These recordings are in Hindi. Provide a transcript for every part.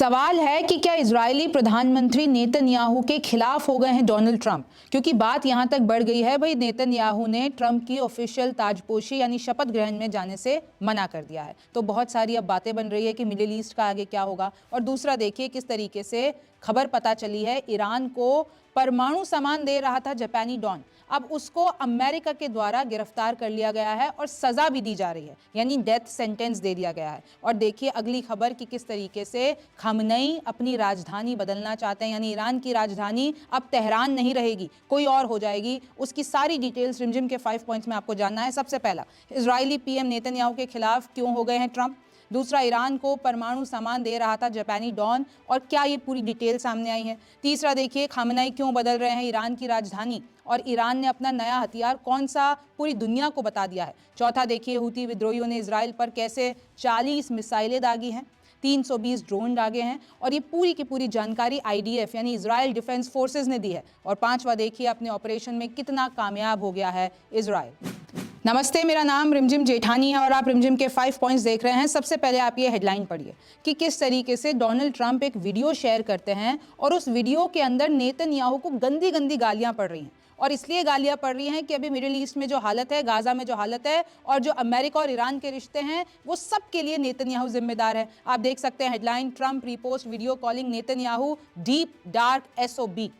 सवाल है कि क्या इजरायली प्रधानमंत्री नेतन्याहू के खिलाफ हो गए हैं डोनाल्ड ट्रंप। क्योंकि बात यहां तक बढ़ गई है भाई, नेतन्याहू ने ट्रंप की ऑफिशियल ताजपोशी यानी शपथ ग्रहण में जाने से मना कर दिया है। तो बहुत सारी अब बातें बन रही है कि मिडिल ईस्ट का आगे क्या होगा। और दूसरा देखिए किस तरीके से खबर पता चली है, ईरान को परमाणु सामान दे रहा था जापानी डॉन, अब उसको अमेरिका के द्वारा गिरफ्तार कर लिया गया है और सजा भी दी जा रही है, यानी डेथ सेंटेंस दे दिया गया है। और देखिए अगली खबर कि किस तरीके से खमनई अपनी राजधानी बदलना चाहते हैं, यानी ईरान की राजधानी अब तेहरान नहीं रहेगी, कोई और हो जाएगी। उसकी सारी डिटेल्स रिमझिम के 5 पॉइंट्स में आपको जानना है। सबसे पहला, इजरायली पीएम नेतन्याहू के खिलाफ क्यों हो गए हैं ट्रंप। दूसरा, ईरान को परमाणु सामान दे रहा था जापानी डॉन और क्या ये पूरी डिटेल सामने आई है। तीसरा देखिए, खामनेई क्यों बदल रहे हैं ईरान की राजधानी और ईरान ने अपना नया हथियार कौन सा पूरी दुनिया को बता दिया है। चौथा देखिए, हूती विद्रोहियों ने इजराइल पर कैसे 40 मिसाइलें दागी हैं, 320 ड्रोन दागे हैं और ये पूरी की पूरी जानकारी आईडीएफ यानी इजराइल डिफेंस फोर्सेस ने दी है। और पांचवा देखिए, अपने ऑपरेशन में कितना कामयाब हो गया है इजराइल। नमस्ते, मेरा नाम रिमझिम जेठानी है और आप रिमझिम के 5 पॉइंट्स देख रहे हैं। सबसे पहले आप ये हेडलाइन पढ़िए कि किस तरीके से डोनाल्ड ट्रंप एक वीडियो शेयर करते हैं और उस वीडियो के अंदर नेतन्याहू को गंदी गंदी गालियां पड़ रही हैं। और इसलिए गालियां पड़ रही हैं कि अभी मिडिल ईस्ट में जो हालत है, गाजा में जो हालत है और जो अमेरिका और ईरान के रिश्ते हैं, वो सब के लिए नेतन्याहू जिम्मेदार है। आप देख सकते हैं headline, Trump repost video calling Netanyahu deep dark SOB,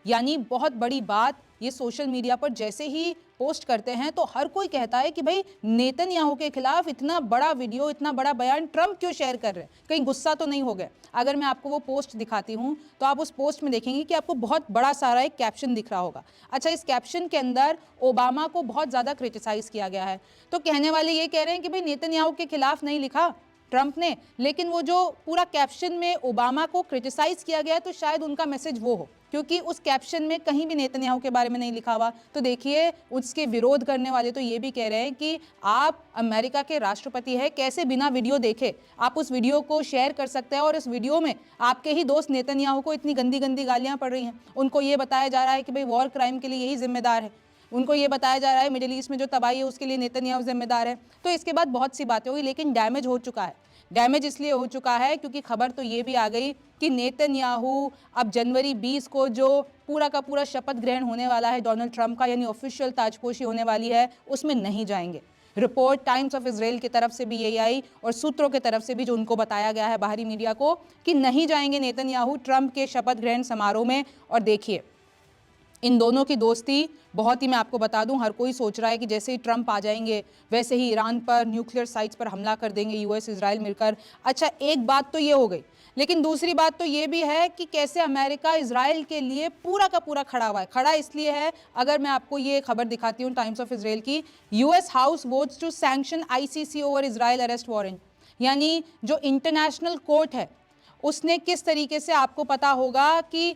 यानी बहुत बड़ी बात। ये सोशल मीडिया पर जैसे ही पोस्ट करते हैं तो हर कोई कहता है कि भाई नेतन्याहू के खिलाफ इतना बड़ा वीडियो, इतना बड़ा बयान ट्रंप क्यों शेयर कर रहे हैं, कहीं गुस्सा तो नहीं हो गए। अगर मैं आपको वो पोस्ट दिखाती हूं तो आप उस पोस्ट में देखेंगे कि आपको बहुत बड़ा सारा एक कैप्शन दिख रहा होगा। अच्छा, इस कैप्शन के अंदर ओबामा को बहुत ज़्यादा क्रिटिसाइज किया गया है। तो कहने वाले ये कह रहे हैं कि भाई नेतन्याहू के खिलाफ नहीं लिखा ट्रंप ने, लेकिन वो जो पूरा कैप्शन में ओबामा को क्रिटिसाइज किया गया है तो शायद उनका मैसेज वो हो, क्योंकि उस कैप्शन में कहीं भी नेतन्याहू के बारे में नहीं लिखा हुआ। तो देखिए उसके विरोध करने वाले तो ये भी कह रहे हैं कि आप अमेरिका के राष्ट्रपति हैं, कैसे बिना वीडियो देखे आप उस वीडियो को शेयर कर सकते हैं और इस वीडियो में आपके ही दोस्त नेतन्याहू को इतनी गंदी गंदी गालियां पड़ रही हैं। उनको ये बताया जा रहा है कि भाई वॉर क्राइम के लिए यही जिम्मेदार है, उनको ये बताया जा रहा है मिडिल ईस्ट में जो तबाही है उसके लिए नेतन्याहू जिम्मेदार है। तो इसके बाद बहुत सी बातें हुई, लेकिन डैमेज हो चुका है। डैमेज इसलिए हो चुका है क्योंकि खबर तो ये भी आ गई कि नेतन्याहू अब जनवरी 20 को जो पूरा का पूरा शपथ ग्रहण होने वाला है डोनाल्ड ट्रंप का, यानी ऑफिशियल ताजपोशी होने वाली है, उसमें नहीं जाएंगे। रिपोर्ट टाइम्स ऑफ इजराइल की तरफ से भी यही आई और सूत्रों की तरफ से भी जो उनको बताया गया है बाहरी मीडिया को कि नहीं जाएंगे नेतन्याहू ट्रंप के शपथ ग्रहण समारोह में। और देखिए इन दोनों की दोस्ती बहुत ही, मैं आपको बता दूं, हर कोई सोच रहा है कि जैसे ही ट्रंप आ जाएंगे वैसे ही ईरान पर न्यूक्लियर साइट्स पर हमला कर देंगे यूएस इजराइल मिलकर। अच्छा, एक बात तो ये हो गई, लेकिन दूसरी बात तो ये भी है कि कैसे अमेरिका इजराइल के लिए पूरा का पूरा खड़ा हुआ है। खड़ा इसलिए है, अगर मैं आपको ये खबर दिखाती हूँ टाइम्स ऑफ इजराइल की, US House votes to sanction ICC over Israel arrest warrant, यानी जो इंटरनेशनल कोर्ट है उसने किस तरीके से, आपको पता होगा कि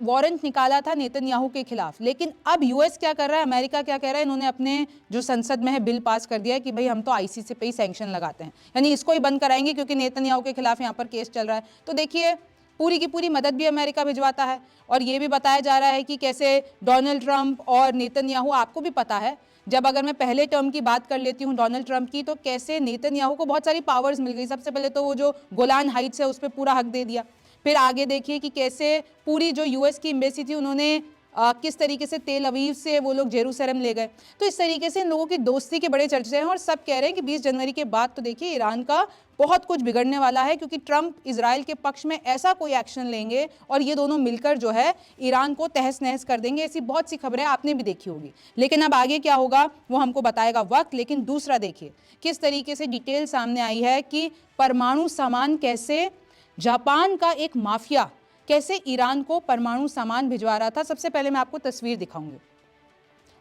वारंट निकाला था नेतन्याहू के खिलाफ। लेकिन अब यूएस क्या कर रहा है, अमेरिका क्या कह रहा है, इन्होंने अपने जो संसद में है बिल पास कर दिया है कि भाई हम तो आईसीसी पे ही सैंक्शन लगाते हैं, यानी इसको ही बंद कराएंगे क्योंकि नेतन्याहू के खिलाफ यहाँ पर केस चल रहा है। तो देखिए पूरी की पूरी मदद भी अमेरिका भिजवाता है। और ये भी बताया जा रहा है कि कैसे डोनाल्ड ट्रंप और नेतन्याहू, आपको भी पता है, जब अगर मैं पहले टर्म की बात कर लेती हूँ डोनाल्ड ट्रंप की, तो कैसे नेतन्याहू को बहुत सारी पावर्स मिल गई। सबसे पहले तो वो जो गोलान हाइट्स है उस पर पूरा हक दे दिया। फिर आगे देखिए कि कैसे पूरी जो यूएस की एम्बेसी थी उन्होंने किस तरीके से तेल अवीव से वो लोग जेरूसलम ले गए। तो इस तरीके से इन लोगों की दोस्ती के बड़े चर्चे हैं और सब कह रहे हैं कि 20 जनवरी के बाद तो देखिए ईरान का बहुत कुछ बिगड़ने वाला है, क्योंकि ट्रंप इजराइल के पक्ष में ऐसा कोई एक्शन लेंगे और ये दोनों मिलकर जो है ईरान को तहस नहस कर देंगे। ऐसी बहुत सी खबरें आपने भी देखी होगी, लेकिन अब आगे क्या होगा वो हमको बताएगा वक्त। लेकिन दूसरा देखिए किस तरीके से डिटेल सामने आई है कि परमाणु सामान कैसे, जापान का एक माफिया कैसे ईरान को परमाणु सामान भिजवा रहा था। सबसे पहले मैं आपको तस्वीर दिखाऊंगी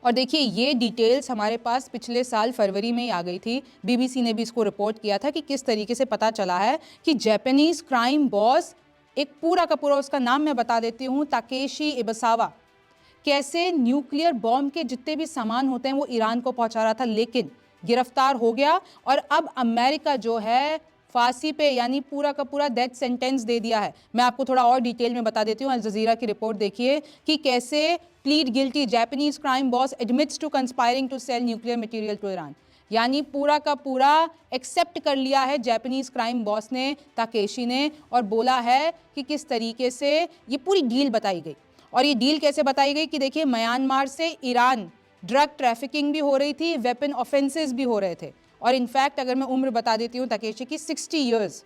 और देखिए ये डिटेल्स हमारे पास पिछले साल फरवरी में ही आ गई थी। बीबीसी ने भी इसको रिपोर्ट किया था कि किस तरीके से पता चला है कि जापानीज क्राइम बॉस, एक पूरा का पूरा उसका नाम मैं बता देती हूँ, ताकेशी इबासावा, कैसे न्यूक्लियर बॉम्ब के जितने भी सामान होते हैं वो ईरान को पहुंचा रहा था, लेकिन गिरफ्तार हो गया। और अब अमेरिका जो है फांसी पे, यानी पूरा का पूरा डेथ सेंटेंस दे दिया है। मैं आपको थोड़ा और डिटेल में बता देती हूँ। अल जजीरा की रिपोर्ट देखिए कि कैसे plead guilty, Japanese crime boss admits to conspiring to sell nuclear material to Iran. यानी पूरा का पूरा एक्सेप्ट कर लिया है जापानीज क्राइम बॉस ने, ताकेशी ने, और बोला है कि किस तरीके से ये पूरी डील बताई गई। और ये डील कैसे बताई गई कि देखिए, म्यांमार से ईरान ड्रग ट्रैफिकिंग भी हो रही थी, वेपन ऑफेंसेस भी हो रहे थे। और इनफैक्ट अगर मैं उम्र बता देती हूँ ताकेशी की, 60 ईयर्स।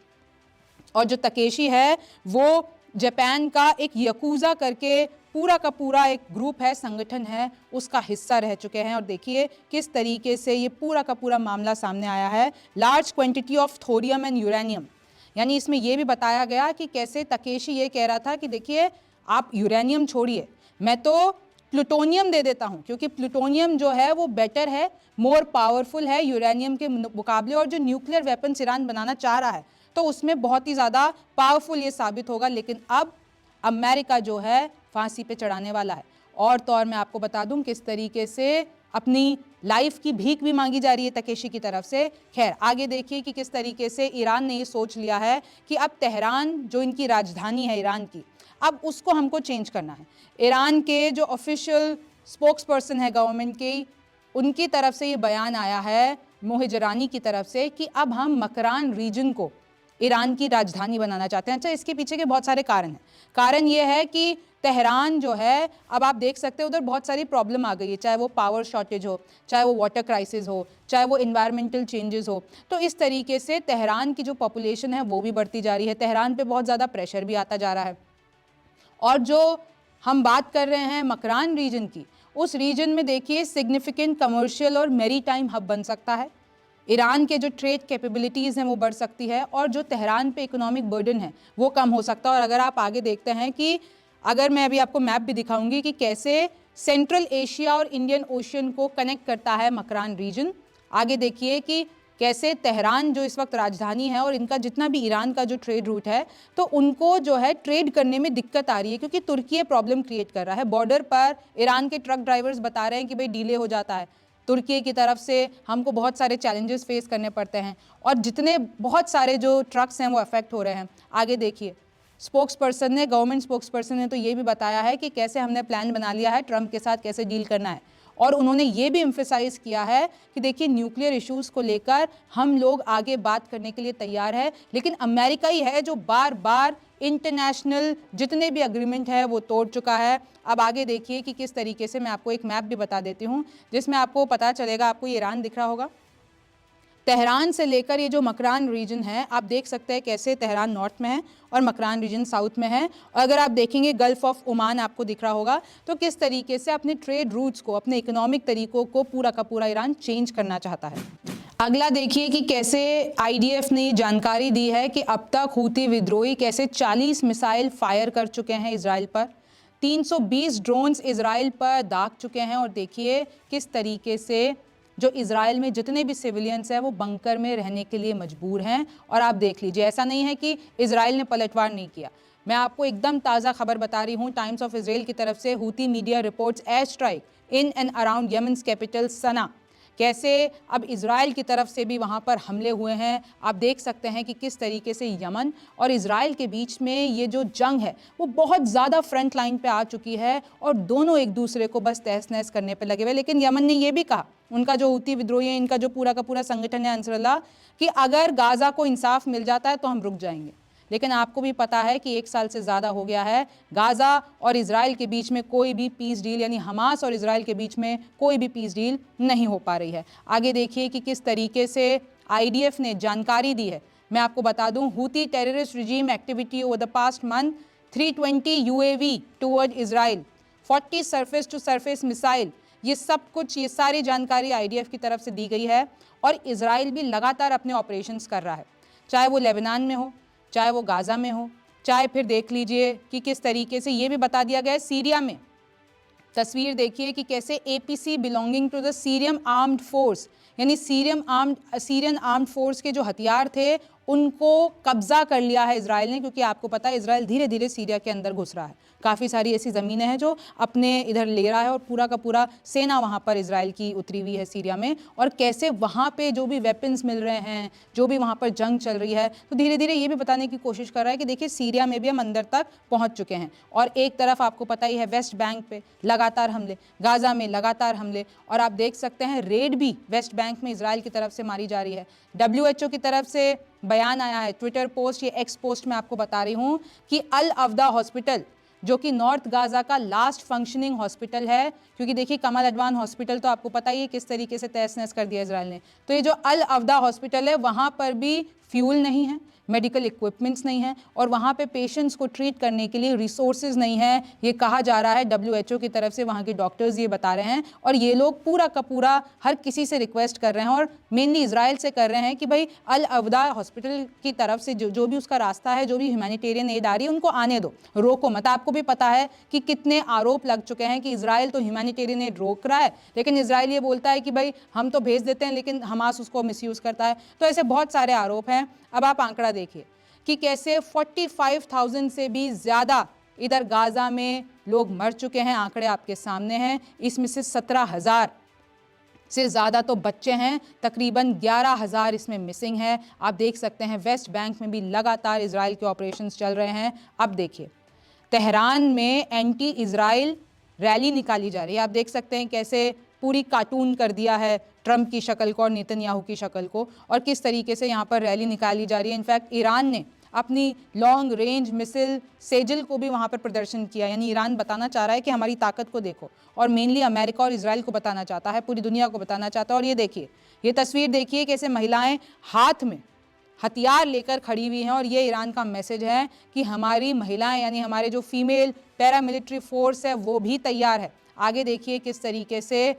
और जो ताकेशी है वो जापान का एक यकूजा करके पूरा का पूरा एक ग्रुप है, संगठन है, उसका हिस्सा रह चुके हैं। और देखिए किस तरीके से ये पूरा का पूरा मामला सामने आया है। Large quantity of thorium and uranium, यानी इसमें यह भी बताया गया कि कैसे ताकेशी ये कह रहा था कि देखिए आप यूरेनियम छोड़िए, मैं तो प्लूटोनियम दे देता हूं, क्योंकि प्लूटोनियम जो है वो बेटर है, मोर पावरफुल है यूरेनियम के मुकाबले। और जो न्यूक्लियर वेपन्स ईरान बनाना चाह रहा है तो उसमें बहुत ही ज़्यादा पावरफुल ये साबित होगा। लेकिन अब अमेरिका जो है फांसी पे चढ़ाने वाला है। और तो और मैं आपको बता दूं किस तरीके से अपनी लाइफ की भीख भी मांगी जा रही है ताकेशी की तरफ से। खैर आगे देखिए कि किस तरीके से ईरान ने ये सोच लिया है कि अब तेहरान जो इनकी राजधानी है ईरान की, अब उसको हमको चेंज करना है। ईरान के जो ऑफिशियल स्पोक्स पर्सन है गवर्नमेंट की, उनकी तरफ से ये बयान आया है मोहिजरानी की तरफ से कि अब हम मकरान रीजन को ईरान की राजधानी बनाना चाहते हैं। अच्छा, इसके पीछे के बहुत सारे कारण हैं। कारण ये है कि तेहरान जो है, अब आप देख सकते हो उधर बहुत सारी प्रॉब्लम आ गई है, चाहे वो पावर शॉर्टेज हो, चाहे वो वाटर क्राइसिस हो, चाहे वो इन्वायरमेंटल चेंजेस हो। तो इस तरीके से तेहरान की जो पॉपुलेशन है वो भी बढ़ती जा रही है, तेहरान पे बहुत ज़्यादा प्रेशर भी आता जा रहा है। और जो हम बात कर रहे हैं मकरान रीजन की, उस रीजन में देखिए सिग्निफिकेंट कमर्शियल और मैरीटाइम हब बन सकता है। ईरान के जो ट्रेड कैपेबिलिटीज़ हैं वो बढ़ सकती है, और जो तेहरान पे इकोनॉमिक बर्डन है वो कम हो सकता है। और अगर आप आगे देखते हैं कि अगर मैं अभी आपको मैप भी दिखाऊंगी कि कैसे सेंट्रल एशिया और इंडियन ओशियन को कनेक्ट करता है मकरान रीजन। आगे देखिए कि कैसे तेहरान जो इस वक्त राजधानी है और इनका जितना भी ईरान का जो ट्रेड रूट है, तो उनको जो है ट्रेड करने में दिक्कत आ रही है, क्योंकि तुर्की प्रॉब्लम क्रिएट कर रहा है। बॉर्डर पर ईरान के ट्रक ड्राइवर्स बता रहे हैं कि भाई डिले हो जाता है, तुर्की की तरफ से हमको बहुत सारे चैलेंजेस फेस करने पड़ते हैं, और जितने बहुत सारे जो ट्रक्स हैं वो अफेक्ट हो रहे हैं। आगे देखिए स्पोक्स पर्सन ने, गवर्नमेंट स्पोक्स पर्सन ने तो ये भी बताया है कि कैसे हमने प्लान बना लिया है ट्रंप के साथ कैसे डील करना है। और उन्होंने ये भी एम्फेसाइज किया है कि देखिए न्यूक्लियर इश्यूज़ को लेकर हम लोग आगे बात करने के लिए तैयार है, लेकिन अमेरिका ही है जो बार बार इंटरनेशनल जितने भी अग्रीमेंट है वो तोड़ चुका है। अब आगे देखिए कि किस तरीके से, मैं आपको एक मैप भी बता देती हूँ जिसमें आपको पता चलेगा। आपको ये ईरान दिख रहा होगा, तेहरान से लेकर ये जो मकरान रीजन है आप देख सकते हैं कैसे तेहरान नॉर्थ में है और मकरान रीजन साउथ में है। और अगर आप देखेंगे गल्फ ऑफ ओमान आपको दिख रहा होगा, तो किस तरीके से अपने ट्रेड रूट्स को, अपने इकोनॉमिक तरीकों को पूरा का पूरा ईरान चेंज करना चाहता है। अगला देखिए कि कैसे आईडीएफ ने जानकारी दी है कि अब तक हूती विद्रोही कैसे 40 मिसाइल फायर कर चुके हैं इजराइल पर, 320 ड्रोन्स इजराइल पर दाग चुके हैं। और देखिए किस तरीके से जो इजराइल में जितने भी सिविलियंस हैं वो बंकर में रहने के लिए मजबूर हैं। और आप देख लीजिए, ऐसा नहीं है कि इजराइल ने पलटवार नहीं किया। मैं आपको एकदम ताज़ा खबर बता रही हूँ, टाइम्स ऑफ इजराइल की तरफ से Houthi media reports air strike in and around Yemen's capital Sanaa, कैसे अब इजराइल की तरफ से भी वहाँ पर हमले हुए हैं। आप देख सकते हैं कि किस तरीके से यमन और इजराइल के बीच में ये जो जंग है वो बहुत ज़्यादा फ्रंट लाइन पे आ चुकी है, और दोनों एक दूसरे को बस तहस नहस करने पे लगे हुए। लेकिन यमन ने ये भी कहा, उनका जो हूती विद्रोही है, इनका जो पूरा का पूरा संगठन है अंसरुल्लाह, कि अगर गाज़ा को इंसाफ मिल जाता है तो हम रुक जाएंगे। लेकिन आपको भी पता है कि 1 साल से ज़्यादा हो गया है गाज़ा और इजराइल के बीच में कोई भी पीस डील, यानी हमास और इजराइल के बीच में कोई भी पीस डील नहीं हो पा रही है। आगे देखिए कि किस तरीके से आईडीएफ ने जानकारी दी है। मैं आपको बता दूं, Houthi terrorist regime activity over the past month, 320 UAV toward Israel, 40 surface to surface missile, ये सब कुछ, ये सारी जानकारी आईडीएफ की तरफ से दी गई है। और इजराइल भी लगातार अपने ऑपरेशंस कर रहा है, चाहे वो लेबनान में हो, चाहे वो गाज़ा में हो, चाहे फिर देख लीजिए कि किस तरीके से ये भी बता दिया गया है सीरिया में। तस्वीर देखिए कि कैसे APC belonging to the Syrian armed force, यानी सीरियन आर्म्ड फोर्स के जो हथियार थे उनको कब्जा कर लिया है इजराइल ने, क्योंकि आपको पता है इजराइल धीरे धीरे सीरिया के अंदर घुस रहा है। काफ़ी सारी ऐसी ज़मीनें हैं जो अपने इधर ले रहा है और पूरा का पूरा सेना वहाँ पर इजराइल की उतरी हुई है सीरिया में। और कैसे वहाँ पे जो भी वेपन्स मिल रहे हैं, जो भी वहाँ पर जंग चल रही है, तो धीरे धीरे ये भी बताने की कोशिश कर रहा है कि देखिए सीरिया में भी हम अंदर तक पहुँच चुके हैं। और एक तरफ आपको पता ही है वेस्ट बैंक पे लगातार हमले, गाज़ा में लगातार हमले, और आप देख सकते हैं रेड भी वेस्ट बैंक में इजराइल की तरफ से मारी जा रही है। WHO की तरफ से बयान आया है, ट्विटर पोस्ट, ये एक्स पोस्ट में आपको बता रही हूँ कि अल अवदा हॉस्पिटल जो कि नॉर्थ गाज़ा का लास्ट फंक्शनिंग हॉस्पिटल है, क्योंकि देखिए कमल अडवान हॉस्पिटल तो आपको पता ही है किस तरीके से तहस नहस कर दिया इजराइल ने। तो ये जो अल अवदा हॉस्पिटल है वहाँ पर भी फ्यूल नहीं है, मेडिकल इक्विपमेंट्स नहीं है, और वहाँ पे पेशेंट्स को ट्रीट करने के लिए रिसोर्सेज नहीं है, ये कहा जा रहा है। WHO की तरफ से वहाँ के डॉक्टर्स ये बता रहे हैं, और ये लोग पूरा का पूरा हर किसी से रिक्वेस्ट कर रहे हैं, और मेनली इजराइल से कर रहे हैं कि भाई अल अवदा हॉस्पिटल की तरफ से जो भी उसका रास्ता है, जो भी ह्यूमैनिटेरियन एड आ रही है, उनको आने दो, रोको मत। आपको भी पता है कि कितने आरोप लग चुके हैं कि इजराइल तो ह्यूमैनिटेरियन एड रोक रहा है, लेकिन इजराइल ये बोलता है कि भाई हम तो भेज देते हैं, लेकिन हमास उसको मिसयूज़ करता है। तो ऐसे बहुत सारे आरोप हैं। अब आप आंकड़ा देखिए कि कैसे 45,000 से भी ज़्यादा इधर गाज़ा में लोग मर चुके हैं, आंकड़े आपके सामने हैं। इसमें से 17,000 से ज़्यादा तो बच्चे हैं, तकरीबन 11,000 इसमें मिसिंग है। आप देख सकते हैं वेस्ट बैंक में भी लगातार इजराइल के ऑपरेशंस चल रहे हैं। अब देखिए तेहरान में एंटी इजराइल रैली निकाली जा रही है। आप देख सकते हैं कैसे पूरी कार्टून कर दिया है ट्रंप की शक्ल को और नेतन्याहू की शक्ल को, और किस तरीके से यहाँ पर रैली निकाली जा रही है। इनफैक्ट ईरान ने अपनी लॉन्ग रेंज मिसाइल सेजल को भी वहाँ पर प्रदर्शन किया, यानी ईरान बताना चाह रहा है कि हमारी ताकत को देखो, और मेनली अमेरिका और इजराइल को बताना चाहता है, पूरी दुनिया को बताना चाहता है। और ये देखिए, ये तस्वीर देखिए कैसे महिलाएं हाथ में हथियार लेकर खड़ी हुई हैं, और ये ईरान का मैसेज है कि हमारी महिलाएं, यानी हमारे जो फीमेल पैरामिलिट्री फोर्स है वो भी तैयार है। आगे देखिए किस तरीके से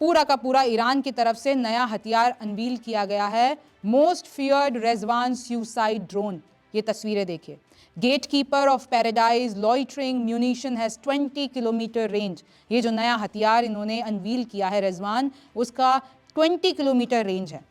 पूरा का पूरा ईरान की तरफ से नया हथियार अनवील किया गया है, most feared Rezwan suicide drone. ये तस्वीरें देखिए, gatekeeper of paradise loitering munition has 20 kilometre range. ये जो नया हथियार इन्होंने अनवील किया है रेजवान, उसका 20 किलोमीटर रेंज है।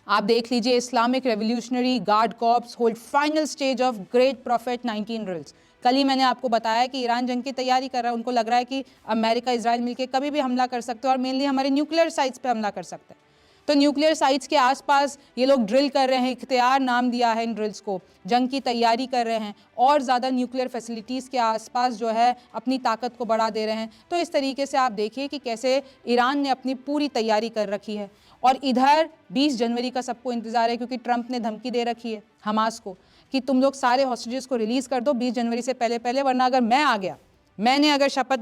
आप देख लीजिए, Islamic revolutionary guard corps hold final stage of great profit 19 drills. कल ही मैंने आपको बताया कि ईरान जंग की तैयारी कर रहा है, उनको लग रहा है कि अमेरिका इजराइल मिलकर कभी भी हमला कर सकते हैं, और मेनली हमारे न्यूक्लियर साइट्स पे हमला कर सकते हैं। तो न्यूक्लियर साइट्स के आसपास ये लोग ड्रिल कर रहे हैं, इख्तियार नाम दिया है इन ड्रिल्स को, जंग की तैयारी कर रहे हैं, और ज़्यादा न्यूक्लियर फैसिलिटीज़ के आसपास जो है अपनी ताकत को बढ़ा दे रहे हैं। तो इस तरीके से आप देखिए कि कैसे ईरान ने अपनी पूरी तैयारी कर रखी है। और इधर 20 जनवरी का सबको इंतज़ार है, क्योंकि ट्रंप ने धमकी दे रखी है हमास को कि तुम लोग सारे हॉस्टेजेस को रिलीज़ कर दो 20 जनवरी से पहले पहले, वरना अगर मैं आ गया, मैंने अगर शपथ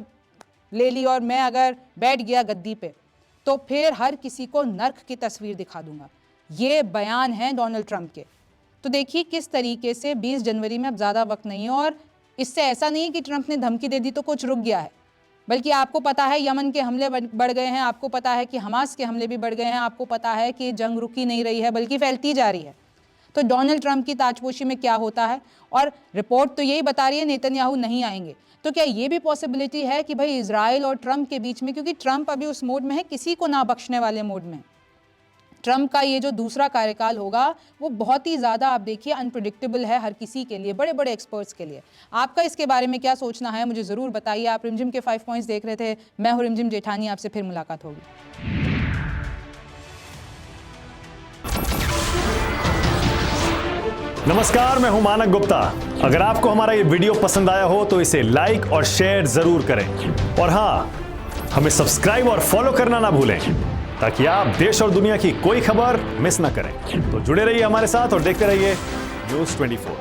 ले ली और मैं अगर बैठ गया गद्दी पे, तो फिर हर किसी को नर्क की तस्वीर दिखा दूंगा। ये बयान है डोनाल्ड ट्रंप के। तो देखिए किस तरीके से 20 जनवरी में अब ज़्यादा वक्त नहीं है, और इससे ऐसा नहीं है कि ट्रंप ने धमकी दे दी तो कुछ रुक गया है, बल्कि आपको पता है यमन के हमले बढ़ गए हैं, आपको पता है कि हमास के हमले भी बढ़ गए हैं, आपको पता है कि जंग रुकी नहीं रही है बल्कि फैलती जा रही है। तो डोनाल्ड ट्रंप की ताजपोशी में क्या होता है, और रिपोर्ट तो यही बता रही है नेतन्याहू नहीं आएंगे, तो क्या ये भी पॉसिबिलिटी है कि भाई इजराइल और ट्रंप के बीच में, क्योंकि ट्रंप अभी उस मोड में है किसी को ना बख्शने वाले मोड में, ट्रंप का ये जो दूसरा कार्यकाल होगा वो बहुत ही ज़्यादा आप देखिए अनप्रिडिक्टेबल है हर किसी के लिए, बड़े बड़े एक्सपर्ट्स के लिए। आपका इसके बारे में क्या सोचना है मुझे ज़रूर बताइए। आप रिमझिम के 5 पॉइंट्स देख रहे थे, मैं हूँ रिमझिम जेठानी, आपसे फिर मुलाकात होगी। नमस्कार, मैं हूं मानक गुप्ता। अगर आपको हमारा ये वीडियो पसंद आया हो तो इसे लाइक और शेयर जरूर करें, और हाँ, हमें सब्सक्राइब और फॉलो करना ना भूलें ताकि आप देश और दुनिया की कोई खबर मिस ना करें। तो जुड़े रहिए हमारे साथ और देखते रहिए न्यूज़ 24।